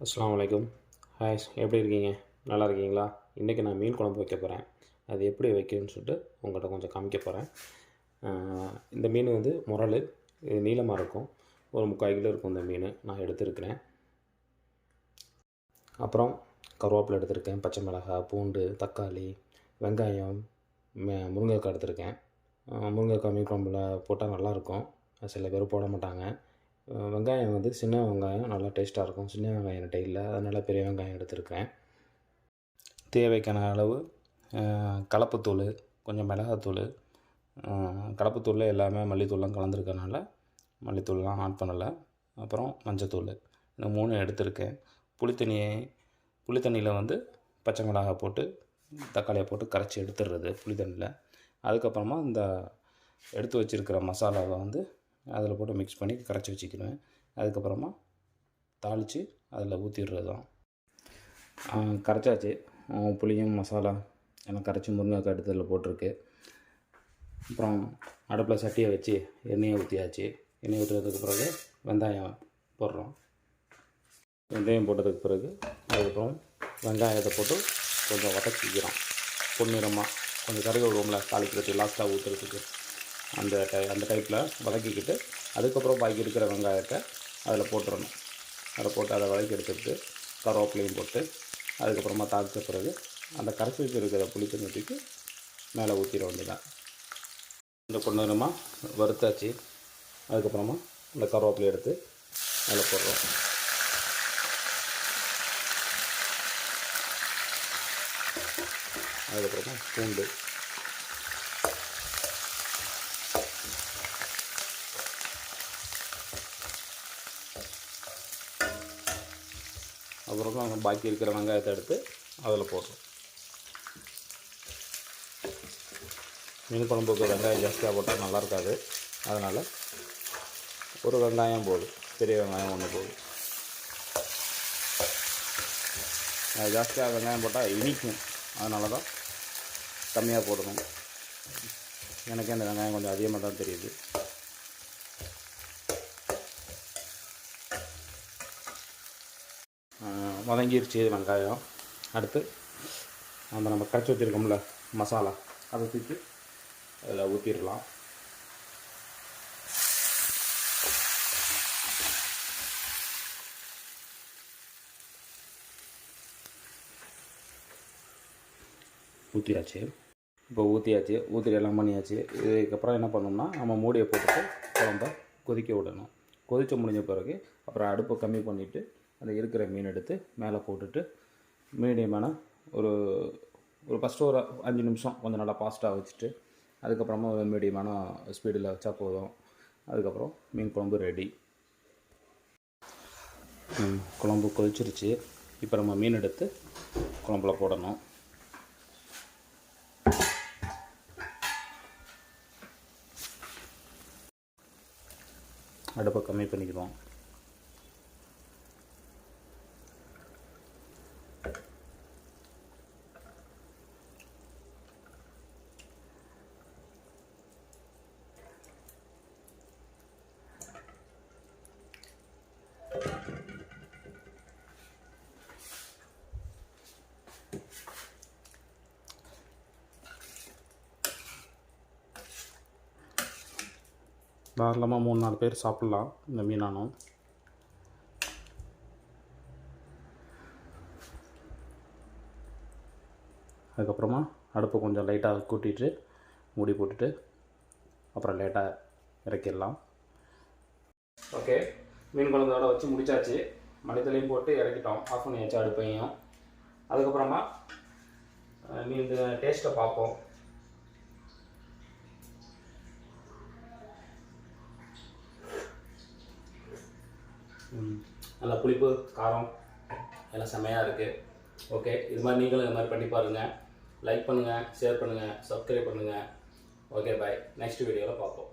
அஸ்ஸலாமு அலைக்கும். ஹாய், எப்படி இருக்கீங்க? நல்லா இருக்கீங்களா? இன்றைக்கி நான் மீன் குழம்பு வைக்க போகிறேன். அது எப்படி வைக்கிறேன்னு சொல்லிட்டு உங்கள்கிட்ட கொஞ்சம் காமிக்க போகிறேன். இந்த மீன் வந்து முரல், இது நீளமாக இருக்கும். ஒரு 3/4 கிலோ இருக்கும் இந்த மீன் நான் எடுத்துருக்கிறேன். அப்புறம் கருவேப்பிலை எடுத்திருக்கேன், பச்சை மிளகாய், பூண்டு, தக்காளி, வெங்காயம், முருங்கைக்காய் எடுத்திருக்கேன். முருங்கைக்காய் மீன் குழம்புல போட்டால் நல்லாயிருக்கும். சில பேர் போட மாட்டாங்க. வெங்காயம் வந்து சின்ன வெங்காயம் நல்லா டேஸ்ட்டாக இருக்கும். சின்ன வெங்காயம் என்கிட்ட இல்லை, அதனால் பெரிய வெங்காயம் எடுத்துருக்கேன். தேவைக்கான அளவு கலப்புத்தூள், கொஞ்சம் மிளகாத்தூள், கலப்புத்தூளில் எல்லாமே மல்லித்தூள்லாம் கலந்துருக்கனால மல்லித்தூள்லாம் ஆட் பண்ணலை. அப்புறம் மஞ்சத்தூள், இந்த 3 எடுத்திருக்கேன். புளித்தண்ணியில் வந்து பச்சை மிளகாய் போட்டு தக்காளியை போட்டு கரைச்சி எடுத்துடுறது புளித்தண்ணியில். அதுக்கப்புறமா இந்த எடுத்து வச்சுருக்கிற மசாலாவை வந்து அதில் போட்டு மிக்ஸ் பண்ணி கரைச்சி வச்சுக்கிடுவேன். அதுக்கப்புறமா தாளித்து அதில் ஊற்றிடுறது தான். கரைச்சாச்சு. புளியும் மசாலா எல்லாம் கரைச்சி முருங்கைக்காய் எடுத்து அதில் போட்டிருக்கு. அப்புறம் அடுப்பில் சட்டியை வச்சு எண்ணெயை ஊற்றியாச்சு. எண்ணெய் ஊற்றுறதுக்கு பிறகு வெங்காயம் போடுறோம். வெங்காயம் போட்டதுக்கு பிறகு அதுக்கப்புறம் வெங்காயத்தை போட்டு கொஞ்சம் வதக்கிக்கிறோம். பொன்னிறமாக கொஞ்சம் கருக விடுவோம்ல தாளிக்கிறதுக்கு லாஸ்ட்டாக ஊற்றுறதுக்கு, அந்த டைப்பில் வதக்கிக்கிட்டு அதுக்கப்புறம் பாக்கி இருக்கிற வெங்காயத்தை அதில் போட்டுடணும். அதில் போட்டு அதை வதக்கி எடுத்துக்கிட்டு கருவேப்பிலையும் போட்டு அதுக்கப்புறமா தாளித்த பிறகு அந்த கரைச்சி வச்சுருக்கிற புளித்தண்ணி ஊற்றிட்டு மேலே ஊற்றிட வேண்டியதான். இந்த பொன்னிறமாக வறுத்தாச்சு. அதுக்கப்புறமா இந்த கருவேப்பிலை எடுத்து அதில் போடுறோம். அதுக்கப்புறமா பூண்டு, அப்புறமா பாக்கி இருக்கிற வெங்காயத்தை எடுத்து அதில் போடுறோம். மீன் குழம்புக்கு வெங்காயம் ஜாஸ்தியாக போட்டால் நல்லா இருக்காது. அதனால் ஒரு வெங்காயம் போதும், பெரிய வெங்காயம் 1 போதும். ஜாஸ்தியாக வெங்காயம் போட்டால் இனிக்கும், அதனால தான் கம்மியாக போடணும். எனக்கே அந்த வெங்காயம் கொஞ்சம் அதிகமாக தான் தெரியுது. வதங்கிருச்சு வெங்காயம். அடுத்து நம்ம கரைச்சி வச்சுருக்கோம்ல மசாலா, அதை தூக்கி அதில் ஊற்றிடலாம். ஊற்றியாச்சு. இப்போ ஊற்றிட்டு எல்லாம் பண்ணியாச்சு. இதுக்கப்புறம் என்ன பண்ணோம்னா நம்ம மூடியை போட்டுட்டு குழம்ப கொதிக்க விடணும். கொதித்து முடிஞ்ச பிறகு அப்புறம் அடுப்பை கம்மி பண்ணிவிட்டு அந்த இருக்கிற மீன் எடுத்து மேலே போட்டுட்டு மீடியமான ஒரு ஃபஸ்ட்டு ஒரு 5 நிமிஷம் கொஞ்சம் நல்லா ஃபாஸ்ட்டாக வச்சுட்டு அதுக்கப்புறமா ஒரு மீடியமான ஸ்பீடில் வச்சா போதும். அதுக்கப்புறம் மீன் குழம்பு ரெடி. குழம்பு கொதிச்சிருச்சு. இப்போ நம்ம மீன் எடுத்து குழம்புல போடணும். அடுப்பை கம்மி பண்ணிக்கிறோம். தாராளமாக 3-4 பேர் சாப்பிட்லாம் இந்த மீனானம். அதுக்கப்புறமா அடுப்பை கொஞ்சம் லைட்டாக கூட்டிட்டு மூடி போட்டுட்டு அப்புறம் லேட்டாக இறக்கிடலாம். ஓகே, மீன் குழம்போட வச்சு முடிச்சாச்சு. மல்லித்தலையும் போட்டு இறக்கிட்டோம். ஆஃப் பண்ணியாச்சு அடுப்பையும். அதுக்கப்புறமா நீ இந்த டேஸ்ட்டை பார்ப்போம். நல்லா புளிப்பு காரம் எல்லாம் செம்மையாக இருக்குது. ஓகே, இது மாதிரி நீங்களும் இது மாதிரி பண்ணி பாருங்கள். லைக் பண்ணுங்கள், ஷேர் பண்ணுங்கள், சப்ஸ்கிரைப் பண்ணுங்கள். ஓகே, பாய். நெக்ஸ்ட் வீடியோவில் பார்ப்போம்.